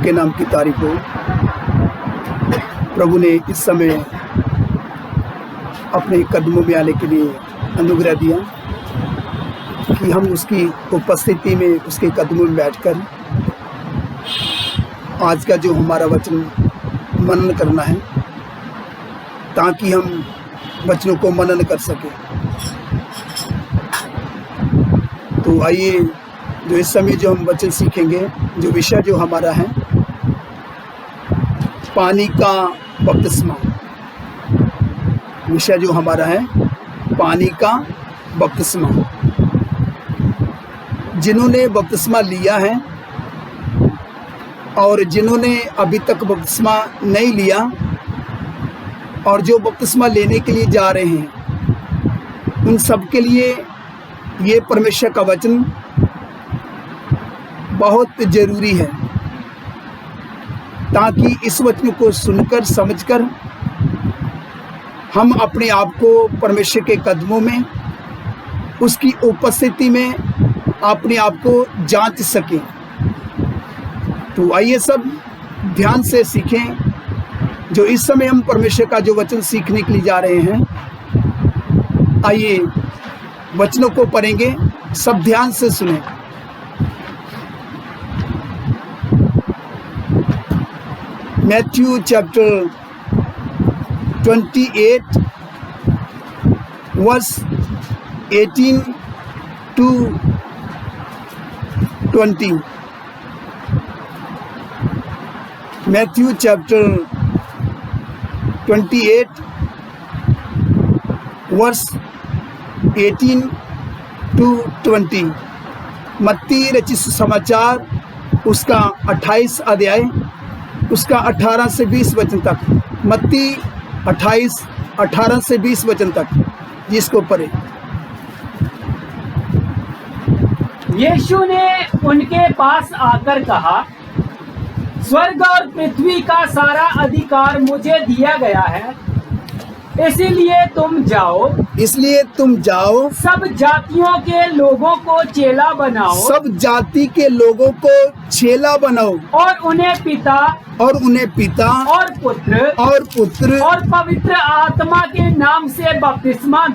के नाम की तारीफ हो। प्रभु ने इस समय अपने कदमों में आने के लिए अनुग्रह दिया कि हम उसकी उपस्थिति में, उसके कदमों में बैठकर आज का जो हमारा वचन मनन करना है, ताकि हम वचनों को मनन कर सकें। तो आइए, जो इस समय जो हम वचन सीखेंगे, जो विषय जो हमारा है, पानी का बपतिस्मा। विषय जो हमारा है, पानी का बपतिस्मा। जिन्होंने बपतिस्मा लिया है और जिन्होंने अभी तक बपतिस्मा नहीं लिया और जो बपतिस्मा लेने के लिए जा रहे हैं, उन सब के लिए ये परमेश्वर का वचन बहुत ज़रूरी है, ताकि इस वचन को सुनकर समझकर हम अपने आप को परमेश्वर के कदमों में, उसकी उपस्थिति में अपने आप को जांच सकें। तो आइए सब ध्यान से सीखें। जो इस समय हम परमेश्वर का जो वचन सीखने के लिए जा रहे हैं, आइए वचनों को पढ़ेंगे, सब ध्यान से सुनें। Matthew chapter 28 verse 18 to 20। Matthew chapter 28 verse 18 to 20। मत्ती रचित समाचार उसका 28 अध्याय, उसका 18 से 20 वचन तक। मत्ती 28 18 से 20 वचन तक, जिसको पढ़े। यीशु ने उनके पास आकर कहा, स्वर्ग और पृथ्वी का सारा अधिकार मुझे दिया गया है, इसलिए तुम जाओ, सब जातियों के लोगों को चेला बनाओ, सब जाति के लोगों को चेला बनाओ, और उन्हें पिता और पुत्र और पवित्र आत्मा के नाम से बपतिस्मा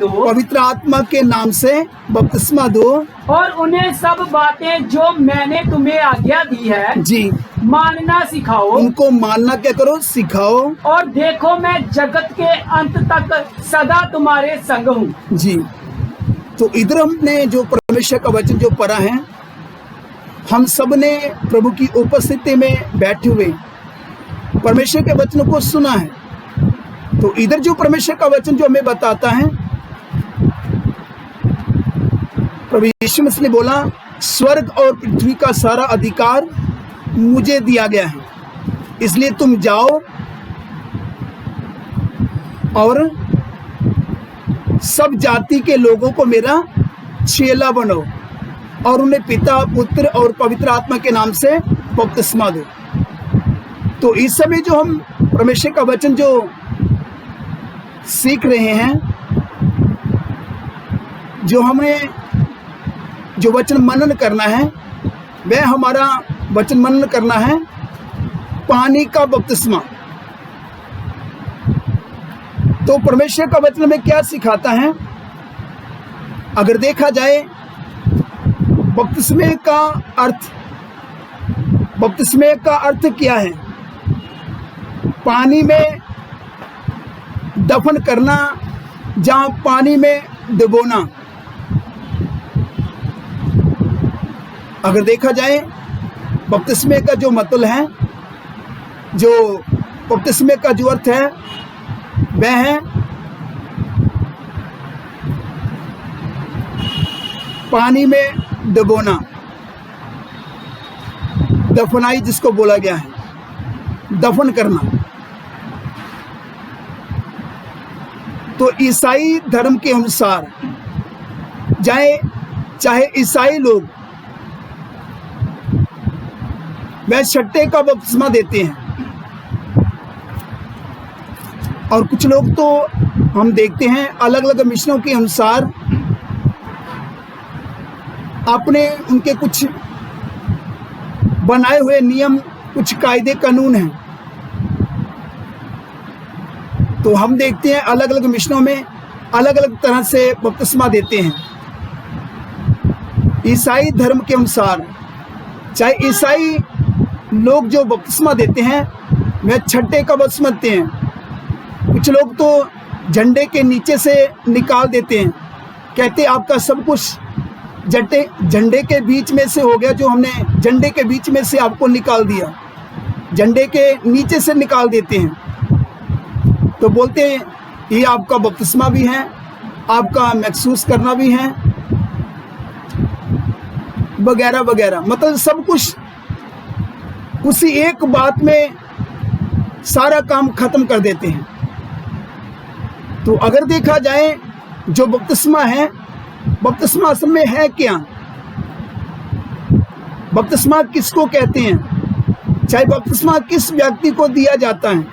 दो, और उन्हें सब बातें जो मैंने तुम्हें आज्ञा दी है जी मानना सिखाओ। उनको मानना क्या करो, सिखाओ। और देखो, मैं जगत के अंत तक सदा तुम्हारे संग हूँ। जी, तो इधर हमने जो परमेश्वर का वचन जो पढ़ा है, हम सब ने प्रभु की उपस्थिति में बैठे हुए परमेश्वर के वचनों को सुना है। तो इधर जो परमेश्वर का वचन जो हमें बताता है, प्रभु यीशु मसीह ने बोला, स्वर्ग और पृथ्वी का सारा अधिकार मुझे दिया गया है, इसलिए तुम जाओ और सब जाति के लोगों को मेरा चेला बनो, और उन्हें पिता, पुत्र और पवित्र आत्मा के नाम से बपतिस्मा दो। तो इस समय जो हम परमेश्वर का वचन जो सीख रहे हैं, जो हमें जो वचन मनन करना है, वह हमारा वचन मनन करना है पानी का बपतिस्मा। तो परमेश्वर का वचन में क्या सिखाता है? अगर देखा जाए, बपतिस्मे का अर्थ क्या है? पानी में दफन करना, जहां पानी में डुबोना। अगर देखा जाए, बपतिस्मे का जो मतलब है, जो बपतिस्मे का जो अर्थ है, वह है पानी में डुबोना, दफनाई जिसको बोला गया है, दफन करना। तो ईसाई धर्म के अनुसार चाहे ईसाई लोग वह छट्टे का बपतिस्मा देते हैं, और कुछ लोग तो हम देखते हैं अलग अलग मिशनों के अनुसार अपने उनके कुछ बनाए हुए नियम कुछ कायदे कानून हैं। तो हम देखते हैं अलग अलग मिशनों में अलग अलग तरह से बपतिस्मा देते हैं। ईसाई धर्म के अनुसार चाहे ईसाई लोग जो बपतिस्मा देते हैं वह छठे का बपतिस्मा देते हैं। कुछ लोग तो झंडे के नीचे से निकाल देते हैं, कहते आपका सब कुछ झंडे के बीच में से हो गया, जो हमने झंडे के बीच में से आपको निकाल दिया, झंडे के नीचे से निकाल देते हैं। तो बोलते हैं ये आपका बपतिस्मा भी है, आपका महसूस करना भी है, वगैरह वगैरह। मतलब सब कुछ उसी एक बात में सारा काम खत्म कर देते हैं। तो अगर देखा जाए जो बपतिस्मा है, बपतिस्मा असल में है क्या? बपतिस्मा किसको कहते हैं? चाहे बपतिस्मा किस व्यक्ति को दिया जाता है?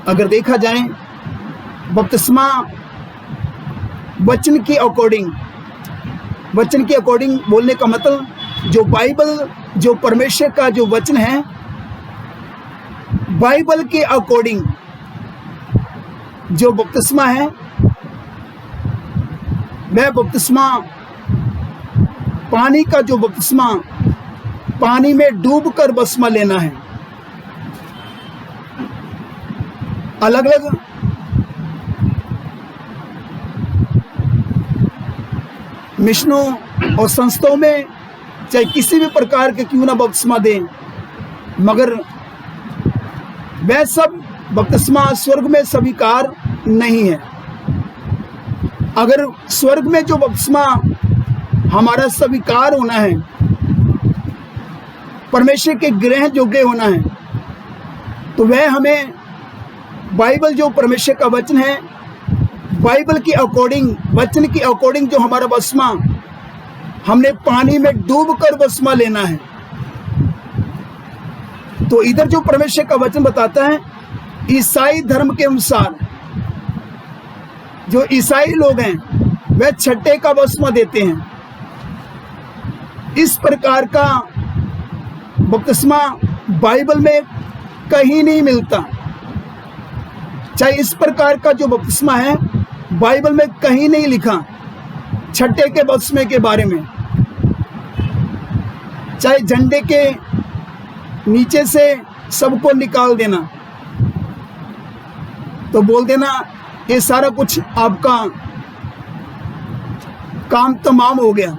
अगर देखा जाए बपतिस्मा वचन के अकॉर्डिंग, वचन के अकॉर्डिंग बोलने का मतलब जो बाइबल, जो परमेश्वर का जो वचन है, बाइबल के अकॉर्डिंग जो बपतिस्मा है वह बपतिस्मा पानी का जो बपतिस्मा, पानी में डूबकर बपतिस्मा लेना है। अलग अलग मिशनों और संस्थाओं में चाहे किसी भी प्रकार के क्यों ना बपतिस्मा दें, मगर वह सब बपतिस्मा स्वर्ग में स्वीकार नहीं है। अगर स्वर्ग में जो बपतिस्मा हमारा स्वीकार होना है, परमेश्वर के ग्रहण योग्य होना है, तो वह हमें बाइबल जो परमेश्वर का वचन है, बाइबल के अकॉर्डिंग, वचन के अकॉर्डिंग जो हमारा बपतिस्मा, हमने पानी में डूबकर बपतिस्मा लेना है। तो इधर जो परमेश्वर का वचन बताता है, ईसाई धर्म के अनुसार जो ईसाई लोग हैं वह छठे का बपतिस्मा देते हैं। इस प्रकार का बपतिस्मा बाइबल में कहीं नहीं मिलता। चाहे इस प्रकार का जो बपतिस्मा है बाइबल में कहीं नहीं लिखा छठे के बपतिस्मे के बारे में। चाहे झंडे के नीचे से सबको निकाल देना, तो बोल देना ये सारा कुछ आपका काम तमाम हो गया।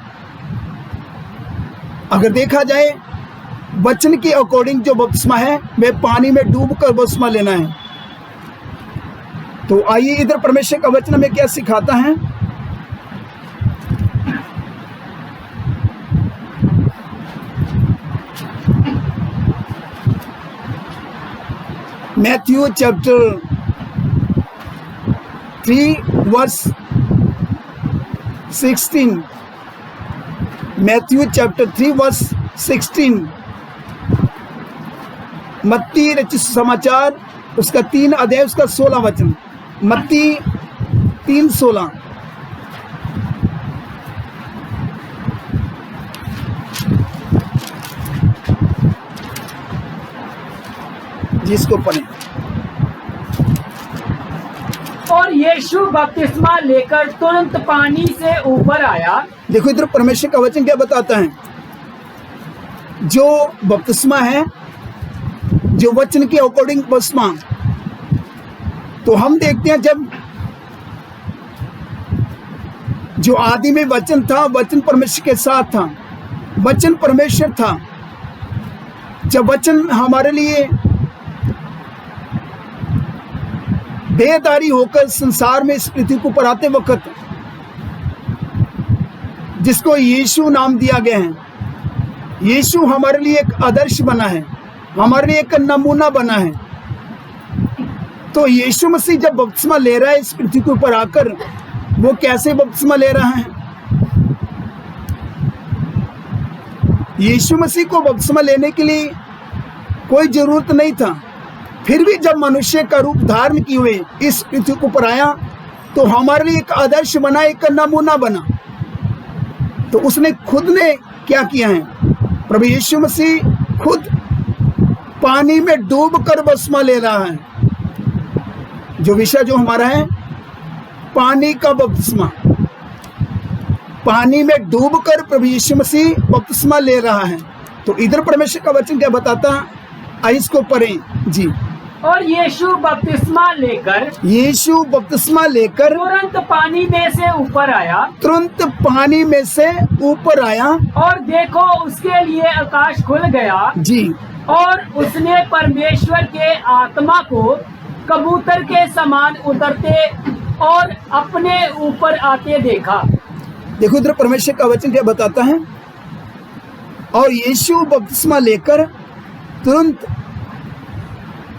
अगर देखा जाए वचन के अकॉर्डिंग जो बपतिस्मा है वह पानी में डूबकर बपतिस्मा लेना है। तो आइए इधर परमेश्वर का वचन हमें क्या सिखाता है। Matthew chapter 3 verse 16, Matthew chapter 3 verse 16, मत्ती रचित समाचार उसका 3 अध्याय उसका 16 वचन, मत्ती 3:16। जिसको पढ़े। और यीशु बपतिस्मा लेकर तुरंत पानी से ऊपर आया। देखो इधर परमेश्वर का वचन क्या बताता है। जो बपतिस्मा है, जो वचन के अकॉर्डिंग बपतिस्मा, तो हम देखते हैं जब जो आदि में वचन था, वचन परमेश्वर के साथ था, वचन परमेश्वर था। जब वचन हमारे लिए देहधारी होकर संसार में इस पृथ्वी को पर आते वक्त, जिसको यीशु नाम दिया गया है, यीशु हमारे लिए एक आदर्श बना है, हमारे लिए एक नमूना बना है। तो यीशु मसीह जब बपतिस्मा ले रहा है इस पृथ्वी के ऊपर आकर, वो कैसे बपतिस्मा ले रहा है? यीशु मसीह को बपतिस्मा लेने के लिए कोई जरूरत नहीं था, फिर भी जब मनुष्य का रूप धारण किए हुए इस पृथ्वी को पर आया तो हमारे लिए एक आदर्श बना, एक नमूना बना। तो उसने खुद ने क्या किया है? प्रभु यीशु मसीह खुद पानी में डूबकर बपतिस्मा ले रहा है। जो विषय जो हमारा है पानी का बपतिस्मा, पानी में डूबकर प्रभु यीशु मसीह बपतिस्मा ले रहा है। तो इधर परमेश्वर का वचन क्या बताता है, आइए इसको पढ़ें जी। और यीशु बपतिस्मा लेकर तुरंत पानी में से ऊपर आया, तुरंत पानी में से ऊपर आया, और देखो उसके लिए आकाश खुल गया जी, और उसने परमेश्वर के आत्मा को कबूतर के समान उतरते और अपने ऊपर आते देखा। देखो इधर परमेश्वर का वचन क्या बताता है, और यीशु बपतिस्मा लेकर तुरंत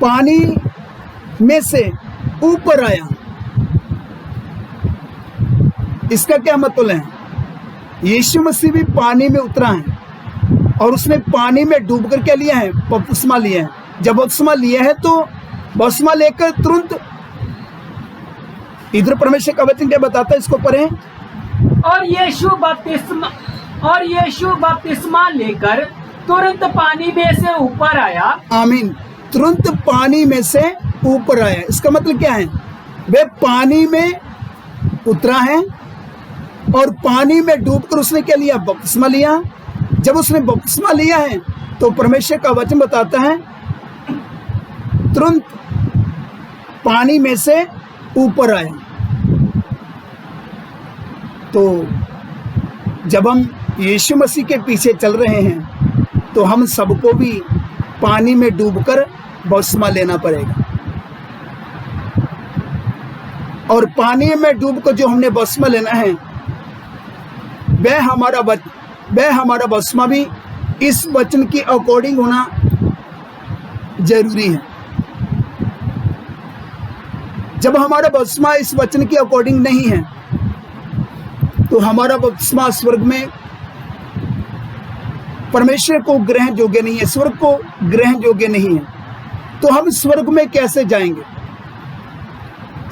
पानी में से ऊपर आया। इसका क्या मतलब है, यीशु मसीह भी पानी में उतरा है और उसने पानी में डूबकर क्या लिया है, बपतिस्मा लिया है। जब बपतिस्मा लिया है तो बपतिस्मा लेकर तुरंत, इधर परमेश्वर का वचन क्या बताता है, इसको पढ़ें। और यीशु बपतिस्मा लेकर तुरंत पानी में से ऊपर आया। आमीन। तुरंत पानी में से ऊपर आया, इसका मतलब क्या है, वे पानी में उतरा है और पानी में डूबकर उसने क्या लिया, बपतिस्मा लिया। जब उसने बपतिस्मा लिया है तो परमेश्वर का वचन बताता है तुरंत पानी में से ऊपर आया। तो जब हम यीशु मसीह के पीछे चल रहे हैं तो हम सबको भी पानी में डूबकर बपतिस्मा लेना पड़ेगा। और पानी में डूबकर जो हमने बपतिस्मा लेना है, वह हमारा बपतिस्मा भी इस वचन के अकॉर्डिंग होना जरूरी है। जब हमारा बपतिस्मा इस वचन के अकॉर्डिंग नहीं है तो हमारा बपतिस्मा स्वर्ग में परमेश्वर को ग्रहण योग्य नहीं है, स्वर्ग को ग्रहण योग्य नहीं है। तो हम स्वर्ग में कैसे जाएंगे?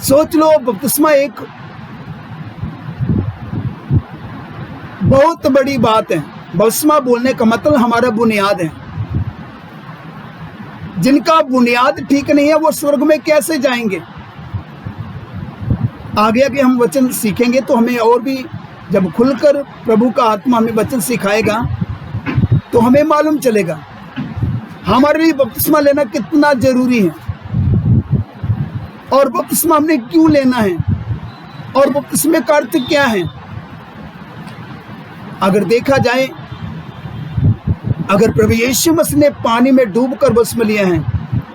सोच लो, बपतिस्मा एक बहुत बड़ी बात है। बपतिस्मा बोलने का मतलब हमारा बुनियाद है। जिनका बुनियाद ठीक नहीं है वो स्वर्ग में कैसे जाएंगे? आगे आगे हम वचन सीखेंगे तो हमें और भी, जब खुलकर प्रभु का आत्मा हमें वचन सिखाएगा तो हमें मालूम चलेगा हमारे लिए बपतिस्मा लेना कितना जरूरी है, और बपतिस्मा हमने क्यों लेना है, और बपतिस्मे का अर्थ क्या है। अगर देखा जाए, अगर प्रभु यीशु मसीह ने पानी में डूबकर बपतिस्मा लिया है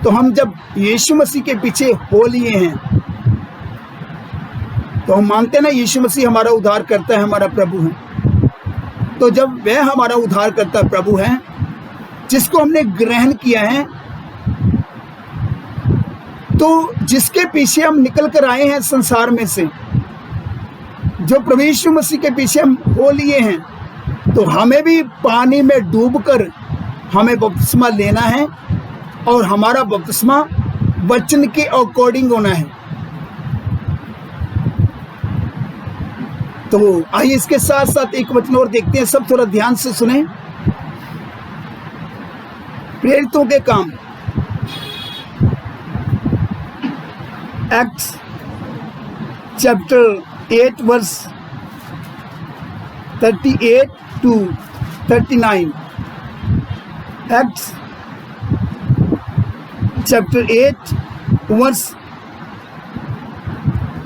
तो हम जब यीशु मसीह के पीछे हो लिए हैं तो हम मानते हैं ना यीशु मसीह हमारा उद्धार करता है, हमारा प्रभु है। तो जब वह हमारा उद्धार करता प्रभु है जिसको हमने ग्रहण किया है, तो जिसके पीछे हम निकल कर आए हैं संसार में से, जो प्रभु यीशु मसीह के पीछे हम हो लिए हैं, तो हमें भी पानी में डूबकर हमें बपतिस्मा लेना है और हमारा बपतिस्मा वचन के अकॉर्डिंग होना है। तो आइए इसके साथ साथ एक वचन और देखते हैं, सब थोड़ा ध्यान से सुने। प्रेरितों के काम, Acts chapter 8 verse 38 to 39। Acts chapter 8 verse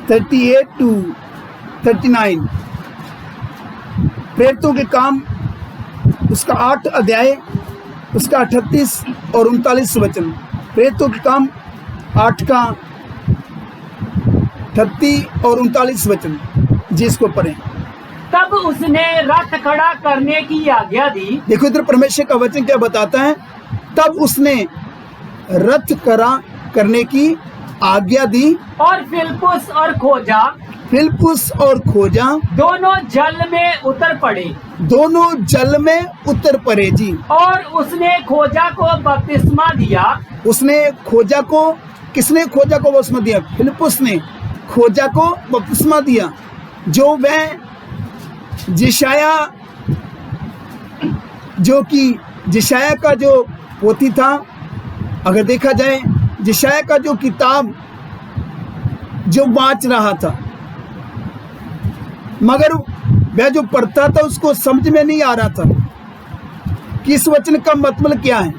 38 to 39। प्रेरितों के काम उसका 8 अध्याय, उसका 38 और 39 वचन। प्रेरितों के काम 8 का 38 और 39 वचन, जिसको पढ़ें। तब उसने रथ खड़ा करने की आज्ञा दी। देखो इधर परमेश्वर का वचन क्या बताता है, तब उसने रथ खड़ा करने की आज्ञा दी, और फिलिप्पुस और खोजा दोनों जल में उतर पड़े। दोनों जल में उतर पड़े जी। और उसने खोजा को बपतिस्मा दिया। उसने खोजा को, किसने खोजा को बपतिस्मा दिया? फिलिप्पुस ने खोजा को बपतिस्मा दिया, जो वह जिशाया, जो कि जिशाया का जो पोती था, अगर देखा जाए यशायाह का जो किताब जो बाँच रहा था, मगर वह जो पढ़ता था उसको समझ में नहीं आ रहा था कि इस वचन का मतलब क्या है।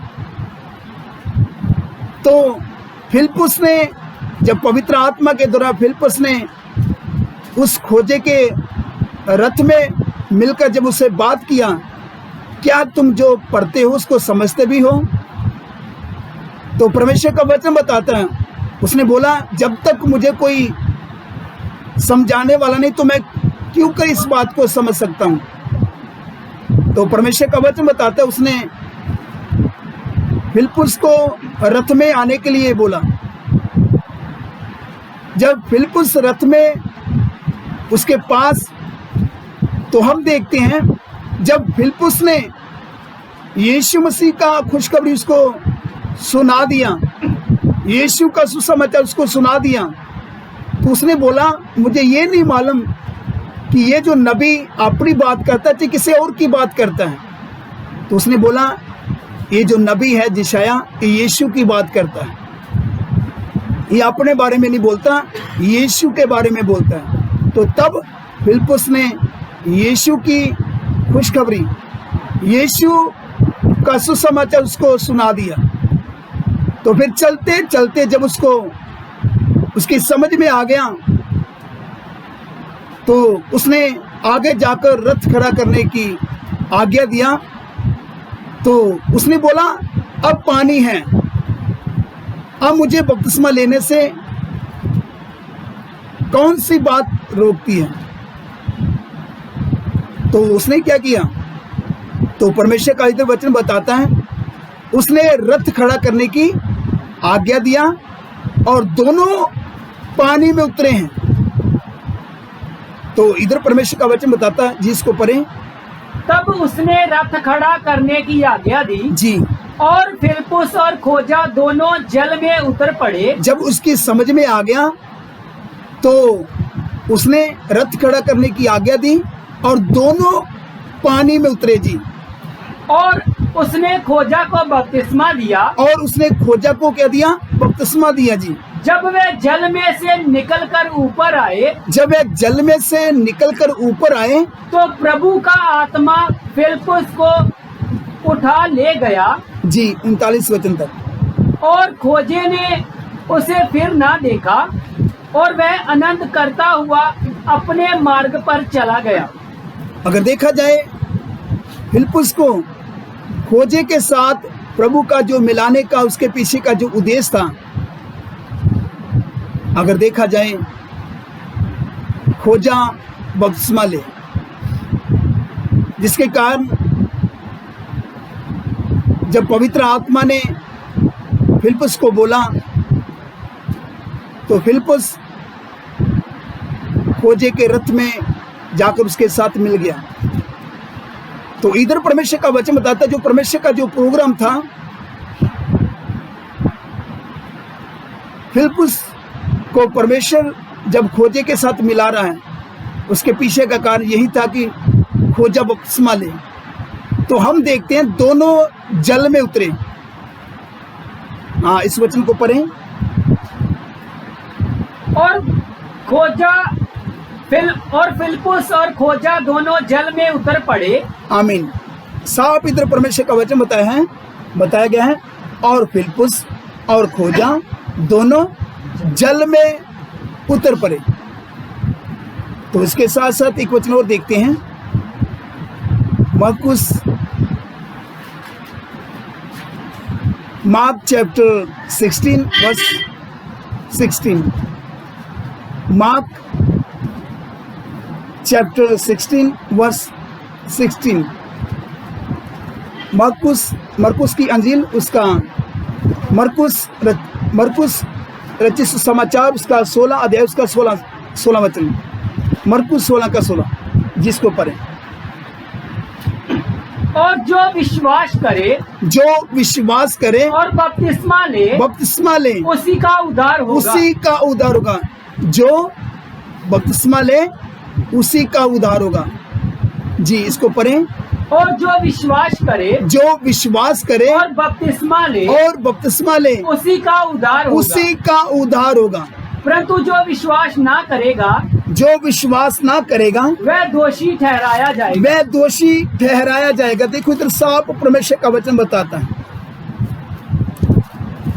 तो फिलिप्पुस ने, जब पवित्र आत्मा के द्वारा फिलिप्पुस ने उस खोजे के रथ में मिलकर जब उससे बात किया, क्या तुम जो पढ़ते हो उसको समझते भी हो? तो परमेश्वर का वचन बताता है, उसने बोला जब तक मुझे कोई समझाने वाला नहीं तो मैं क्यों कर इस बात को समझ सकता हूं। तो परमेश्वर का वचन बताता है, उसने फिलिप्पुस को रथ में आने के लिए बोला। जब फिलिप्पुस रथ में उसके पास, तो हम देखते हैं जब फिलिप्पुस ने यीशु मसीह का खुशखबरी उसको सुना दिया, यीशु का सुसमाचार उसको सुना दिया, तो उसने बोला मुझे ये नहीं मालूम कि ये जो नबी अपनी बात करता है किसी और की बात करता है। तो उसने बोला ये जो नबी है यशायाह, ये यीशु की बात करता है, ये अपने बारे में नहीं बोलता, यीशु के बारे में बोलता है। तो तब फिलिप्पुस ने यीशु की खुशखबरी, यीशु का सुसमाचार उसको सुना दिया। तो फिर चलते चलते जब उसको उसकी समझ में आ गया, तो उसने आगे जाकर रथ खड़ा करने की आज्ञा दिया। तो उसने बोला अब पानी है, अब मुझे बपतिस्मा लेने से कौन सी बात रोकती है? तो उसने क्या किया? तो परमेश्वर का इधर वचन बताता है, उसने रथ खड़ा करने की आज्ञा दिया और दोनों पानी में उतरे हैं। तो इधर परमेश्वर का वचन बताता है, जिसको पढ़ें। तब उसने रथ खड़ा करने की आज्ञा दी जी, और फिलिप्पुस और खोजा दोनों जल में उतर पड़े। जब उसकी समझ में आ गया तो उसने रथ खड़ा करने की आज्ञा दी और दोनों पानी में उतरे जी। और उसने खोजा को बपतिस्मा दिया। और उसने खोजा को क्या दिया? बपतिस्मा दिया जी। जब वे जल में से निकलकर ऊपर आए, जब वे जल में से निकलकर ऊपर आए, तो प्रभु का आत्मा फिलिप्पुस को उठा ले गया जी 39 वचन तक। और खोजे ने उसे फिर ना देखा और वह आनंद करता हुआ अपने मार्ग पर चला गया। अगर देखा जाए फिलिप्पुस को खोजे के साथ प्रभु का जो मिलाने का उसके पीछे का जो उद्देश्य था, अगर देखा जाए खोजा बपतिस्मा ले, जिसके कारण जब पवित्र आत्मा ने फिलिप्पुस को बोला तो फिलिप्पुस खोजे के रथ में जाकर उसके साथ मिल गया। तो इधर परमेश्वर का वचन बताता है, जो परमेश्वर का जो प्रोग्राम था, फिलिप्पुस को परमेश्वर जब खोजे के साथ मिला रहा है, उसके पीछे का कारण यही था कि खोजा बपतिस्मा ले। तो हम देखते हैं दोनों जल में उतरे। हाँ, इस वचन को पढ़ें। और फिलिप्पुस और खोजा दोनों जल में उतर पड़े। आमीन। साफ इधर परमेश्वर का वचन बताया गया है, और फिलिप्पुस और खोजा दोनों जल में उतर पड़े। तो इसके साथ साथ एक वचन और देखते हैं, Mark chapter 16 verse 16। Mark chapter 16 verse 16। मरकुस की अंजील, उसका मरकुस रचित समाचार, उसका 16 अध्याय, उसका 16 वचन। मरकुस 16 का 16, जिसको पढ़े। और जो विश्वास करे और बपतिस्मा ले उसी का उद्धार होगा। जो बपतिस्मा ले उसी का उद्धार होगा जी। इसको पढ़ें। और जो विश्वास करे और बपतिस्मा ले उसी का उद्धार होगा। परंतु जो विश्वास ना करेगा वह दोषी ठहराया जाएगा। देखो इधर साफ परमेश्वर का वचन बताता है।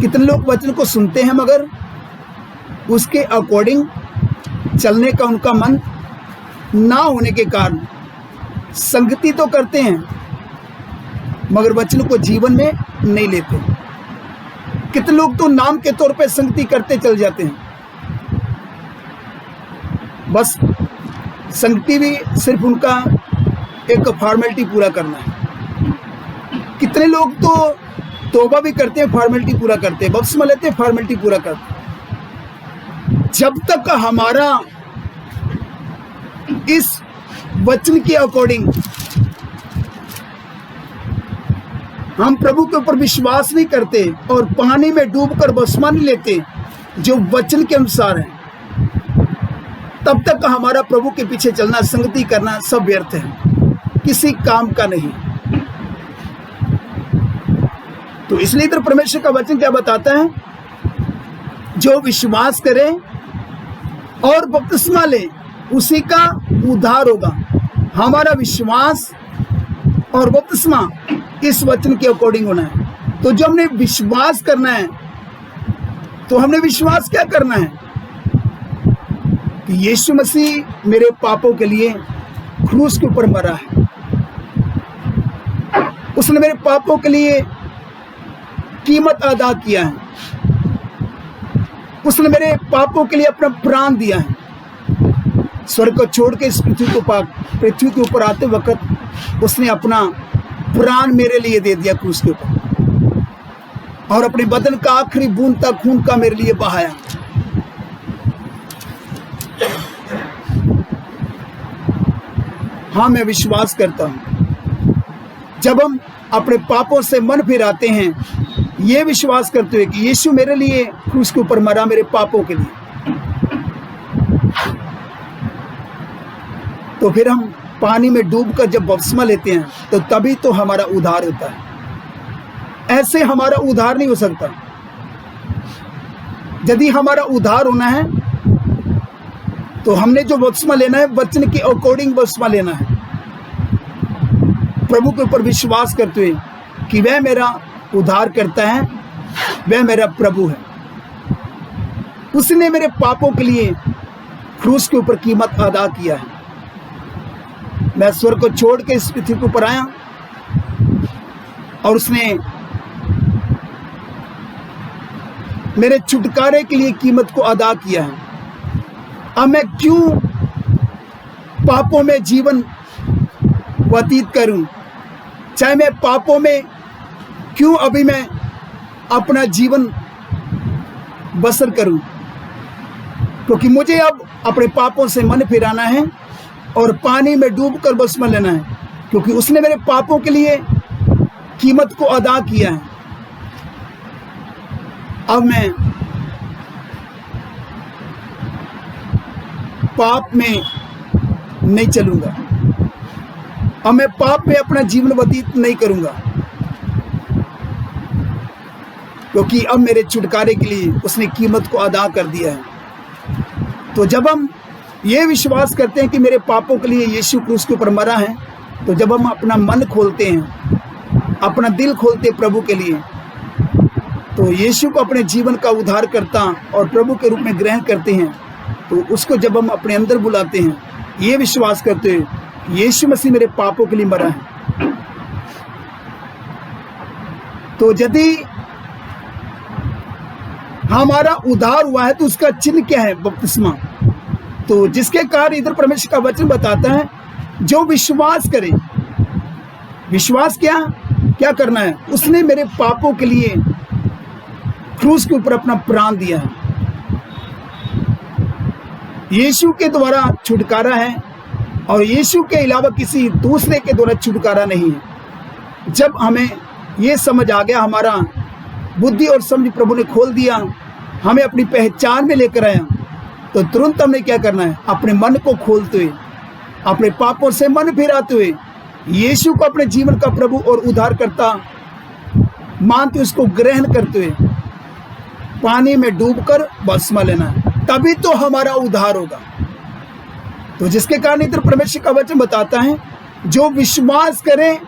कितने लोग वचन को सुनते हैं मगर उसके अकॉर्डिंग चलने का उनका मन ना होने के कारण संगति तो करते हैं मगर वचन को जीवन में नहीं लेते। कितने लोग तो नाम के तौर पे संगति करते चल जाते हैं, बस संगति भी सिर्फ उनका एक फॉर्मेलिटी पूरा करना है। कितने लोग तो तौबा भी करते हैं, फॉर्मेलिटी पूरा करते हैं, बपतिस्मा लेते हैं, फॉर्मेलिटी पूरा करते हैं। जब तक हमारा इस वचन के अकॉर्डिंग हम प्रभु के ऊपर विश्वास नहीं करते और पानी में डूबकर बपतिस्मा नहीं लेते जो वचन के अनुसार है, तब तक हमारा प्रभु के पीछे चलना, संगति करना सब व्यर्थ है, किसी काम का नहीं। तो इसलिए इधर परमेश्वर का वचन क्या बताता है, जो विश्वास करे और बपतिस्मा ले उसी का उद्धार होगा। हमारा विश्वास और बपतिस्मा इस वचन के अकॉर्डिंग होना है। तो जो हमने विश्वास करना है तो हमने विश्वास क्या करना है कि यीशु मसीह मेरे पापों के लिए क्रूस के ऊपर मरा है, उसने मेरे पापों के लिए कीमत अदा किया है, उसने मेरे पापों के लिए अपना प्राण दिया है। स्वर्ग को छोड़ के इस पृथ्वी के ऊपर आते वक्त उसने अपना प्राण मेरे लिए दे दिया क्रूस के ऊपर, और अपने बदन का आखिरी बूंद तक खून का मेरे लिए बहाया। हाँ, मैं विश्वास करता हूं जब हम अपने पापों से मन फिराते हैं, ये विश्वास करते हुए कि यीशु मेरे लिए क्रूस के ऊपर मरा मेरे पापों के लिए, तो फिर हम पानी में डूबकर जब बपतिस्मा लेते हैं तो तभी तो हमारा उद्धार होता है। ऐसे हमारा उद्धार नहीं हो सकता। यदि हमारा उद्धार होना है तो हमने जो बपतिस्मा लेना है वचन के अकॉर्डिंग बपतिस्मा लेना है, प्रभु के ऊपर विश्वास करते हुए कि वह मेरा उद्धार करता है, वह मेरा प्रभु है, उसने मेरे पापों के लिए क्रूस के ऊपर कीमत अदा किया है। मैं स्वर्ग को छोड़ के इस पृथ्वी के ऊपर आया और उसने मेरे छुटकारे के लिए कीमत को अदा किया है। अब मैं क्यों पापों में जीवन व्यतीत करूं, चाहे मैं पापों में क्यों अभी मैं अपना जीवन बसर करूं, क्योंकि मुझे अब अपने पापों से मन फिराना है और पानी में डूबकर बपतिस्मा लेना है, क्योंकि उसने मेरे पापों के लिए कीमत को अदा किया है। अब मैं पाप में नहीं चलूंगा, अब मैं पाप में अपना जीवन व्यतीत नहीं करूंगा, क्योंकि अब मेरे छुटकारे के लिए उसने कीमत को अदा कर दिया है। तो जब हम ये विश्वास करते हैं कि मेरे पापों के लिए यीशु क्रूस के ऊपर मरा है, तो जब हम अपना मन खोलते हैं, अपना दिल खोलते हैं प्रभु के लिए, तो यीशु को अपने जीवन का उद्धारकर्ता और प्रभु के रूप में ग्रहण करते हैं, तो उसको जब हम अपने अंदर बुलाते हैं, ये विश्वास करते हैं यीशु मसीह मेरे पापों के लिए मरा है, तो यदि हमारा उद्धार हुआ है तो उसका चिन्ह क्या है? बपतिस्मा। तो जिसके कारण इधर परमेश्वर का वचन बताता है, जो विश्वास करे, विश्वास क्या करना है? उसने मेरे पापों के लिए क्रूस के ऊपर अपना प्राण दिया है। यीशु के द्वारा छुटकारा है और यीशु के अलावा किसी दूसरे के द्वारा छुटकारा नहीं है। जब हमें ये समझ आ गया, हमारा बुद्धि और समझ प्रभु ने खोल दिया, हमें अपनी पहचान में लेकर आया, तो तुरंत हमने क्या करना है? अपने मन को खोलते हुए, अपने पापों से मन फिराते हुए यीशु को अपने जीवन का प्रभु और उद्धारकर्ता मानते उसको ग्रहण करते हुए पानी में डूबकर बपतिस्मा लेना है, तभी तो हमारा उद्धार होगा। तो जिसके कारण इधर परमेश्वर का वचन बताता है, जो विश्वास करे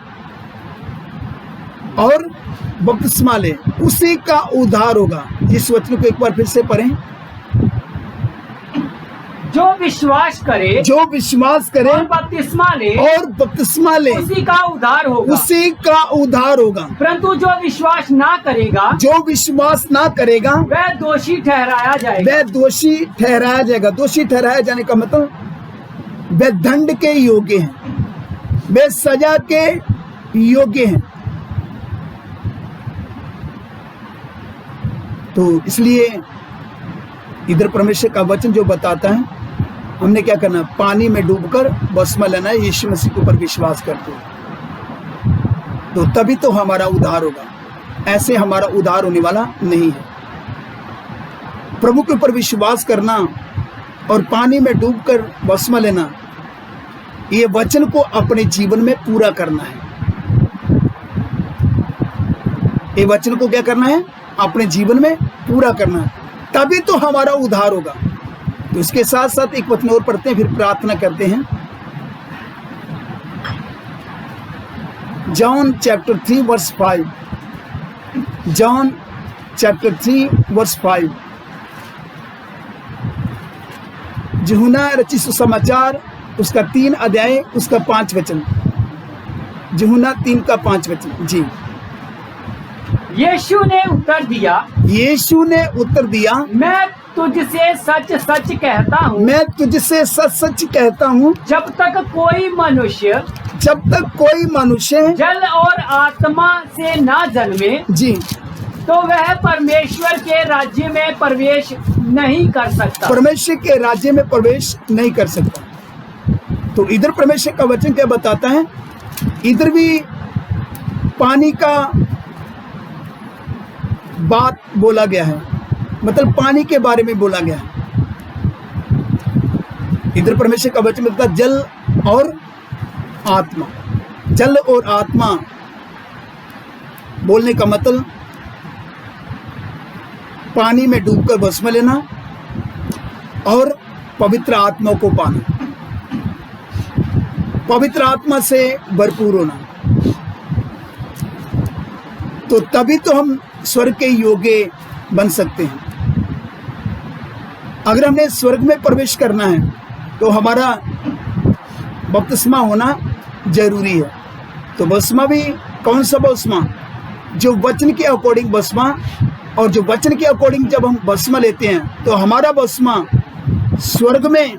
और बपतिस्मा ले उसी का उद्धार होगा। इस वचन को एक बार फिर से पढ़ें। जो विश्वास करे और बपतिस्मा ले उसी का उद्धार होगा। परंतु जो विश्वास ना करेगा वह दोषी ठहराया जाएगा। दोषी ठहराया जाने का मतलब वे दंड के योग्य हैं, वे सजा के योग्य हैं। तो इसलिए इधर परमेश्वर का वचन जो बताता है, हमने क्या करना, पानी में डूबकर बपतिस्मा लेना है, यीशु मसीह के ऊपर विश्वास करते हुए, तो तभी तो हमारा उद्धार होगा। ऐसे हमारा उद्धार होने वाला नहीं है। प्रभु के ऊपर विश्वास करना और पानी में डूबकर बपतिस्मा लेना, ये वचन को अपने जीवन में पूरा करना है। ये वचन को क्या करना है, अपने जीवन में पूरा करना है, तभी तो हमारा उद्धार होगा। तो इसके साथ साथ एक वचन और पढ़ते हैं, फिर प्रार्थना करते हैं। John chapter 3 verse 5। John chapter 3 verse 5। यूहन्ना रचित सुसमाचार उसका 3 अध्याय उसका 5 वचन। यूहन्ना 3 का 5 वचन। जी। यीशु ने उत्तर दिया, मैं तुझसे सच सच कहता हूँ, जब तक कोई मनुष्य जल और आत्मा से ना जन्मे, जी, तो वह परमेश्वर के राज्य में प्रवेश नहीं कर सकता। परमेश्वर के राज्य में प्रवेश नहीं कर सकता। तो इधर परमेश्वर का वचन क्या बताता है, इधर भी पानी का बात बोला गया है, मतलब पानी के बारे में बोला गया है। इधर परमेश्वर का वचन बताता है जल और आत्मा। जल और आत्मा बोलने का मतलब पानी में डूबकर बपतिस्मा लेना और पवित्र आत्मा को पाना, पवित्र आत्मा से भरपूर होना। तो तभी तो हम स्वर्ग के योग्य बन सकते हैं। अगर हमने स्वर्ग में प्रवेश करना है तो हमारा बपतिस्मा होना जरूरी है। तो बपतिस्मा भी कौन सा बपतिस्मा, जो वचन के अकॉर्डिंग बपतिस्मा, और जो वचन के अकॉर्डिंग जब हम बपतिस्मा लेते हैं तो हमारा बपतिस्मा स्वर्ग में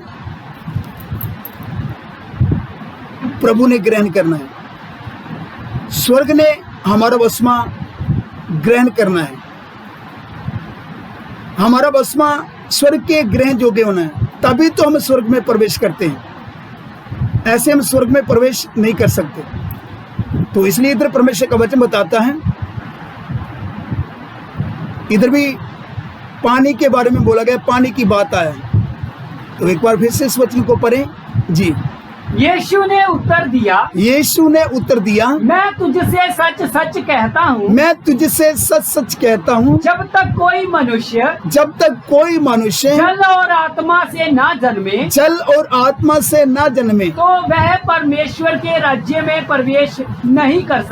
प्रभु ने ग्रहण करना है, स्वर्ग ने हमारा बपतिस्मा ग्रहण करना है। हमारा बपतिस्मा स्वर्ग के ग्रहण योग्य होना है, तभी तो हम स्वर्ग में प्रवेश करते हैं। ऐसे हम स्वर्ग में प्रवेश नहीं कर सकते। तो इसलिए इधर परमेश्वर का वचन बताता है, इधर भी पानी के बारे में बोला गया, पानी की बात आया। तो एक बार फिर से इस वचन को पढ़ें। जी। यीशु ने उत्तर दिया, मैं तुझसे सच सच कहता हूँ, जब तक कोई मनुष्य जल और आत्मा से ना जन्मे, तो वह परमेश्वर के राज्य में प्रवेश नहीं कर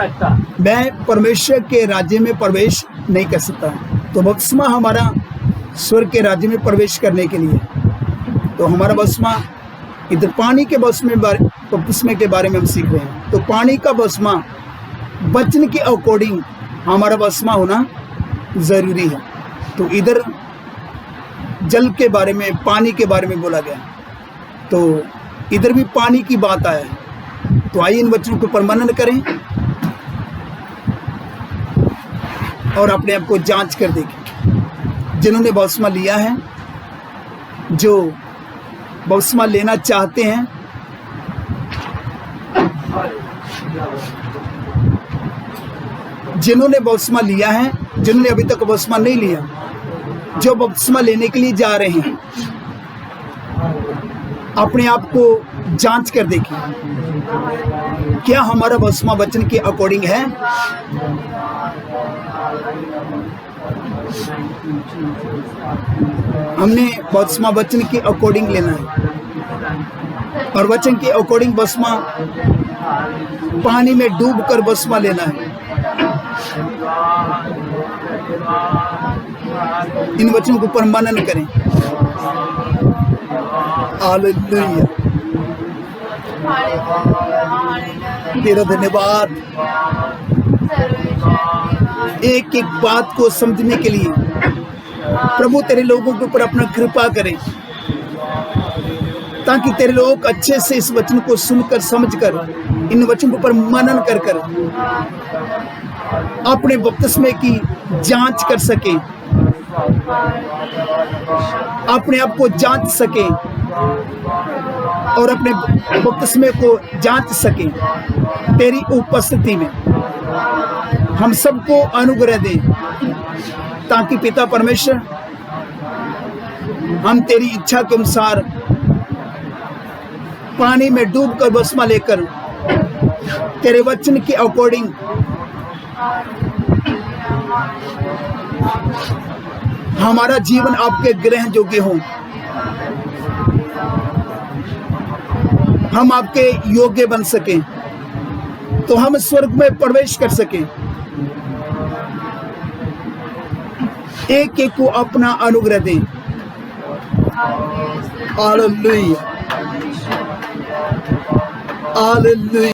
सकता। तो बपतिस्मा हमारा स्वर्ग के राज्य में प्रवेश करने के लिए, तो हमारा बपतिस्मा इधर पानी के बपतिस्मे के बारे में हम सीख रहे हैं। तो पानी का बपतिस्मा वचन के अकॉर्डिंग हमारा बपतिस्मा होना जरूरी है। तो इधर जल के बारे में, पानी के बारे में बोला गया, तो इधर भी पानी की बात आया है। तो आइए इन वचनों को मनन करें और अपने आप को जांच कर देखें। जिन्होंने बपतिस्मा लिया है, जो बपतिस्मा लेना चाहते हैं, जिन्होंने बपतिस्मा लिया है, जिन्होंने अभी तक बपतिस्मा नहीं लिया, जो बपतिस्मा लेने के लिए जा रहे हैं, अपने आप को जांच कर देखें क्या हमारा भस्मा वचन के अकॉर्डिंग है। हमने भस्मा वचन के अकॉर्डिंग लेना है और वचन के अकॉर्डिंग भस्मा पानी में डूबकर भस्मा लेना है। इन वचनों के ऊपर मनन करें। हालेलुया, तेरा धन्यवाद एक एक बात को समझने के लिए। प्रभु तेरे लोगों के ऊपर अपना कृपा करें ताकि तेरे लोग अच्छे से इस वचन को सुनकर समझकर इन वचनों के ऊपर मनन कर कर अपने बपतिस्मे की जांच कर सके, अपने आप को जांच सके और अपने बपतिस्मे को जांच सके। तेरी उपस्थिति में हम सबको अनुग्रह दे ताकि पिता परमेश्वर हम तेरी इच्छा के अनुसार पानी में डूबकर बपतिस्मा लेकर तेरे वचन के अकॉर्डिंग हमारा जीवन आपके ग्रहण योग्य हो, हम आपके योग्य बन सके तो हम स्वर्ग में प्रवेश कर सके। एक एक को अपना अनुग्रह दें। Hallelujah, hallelujah.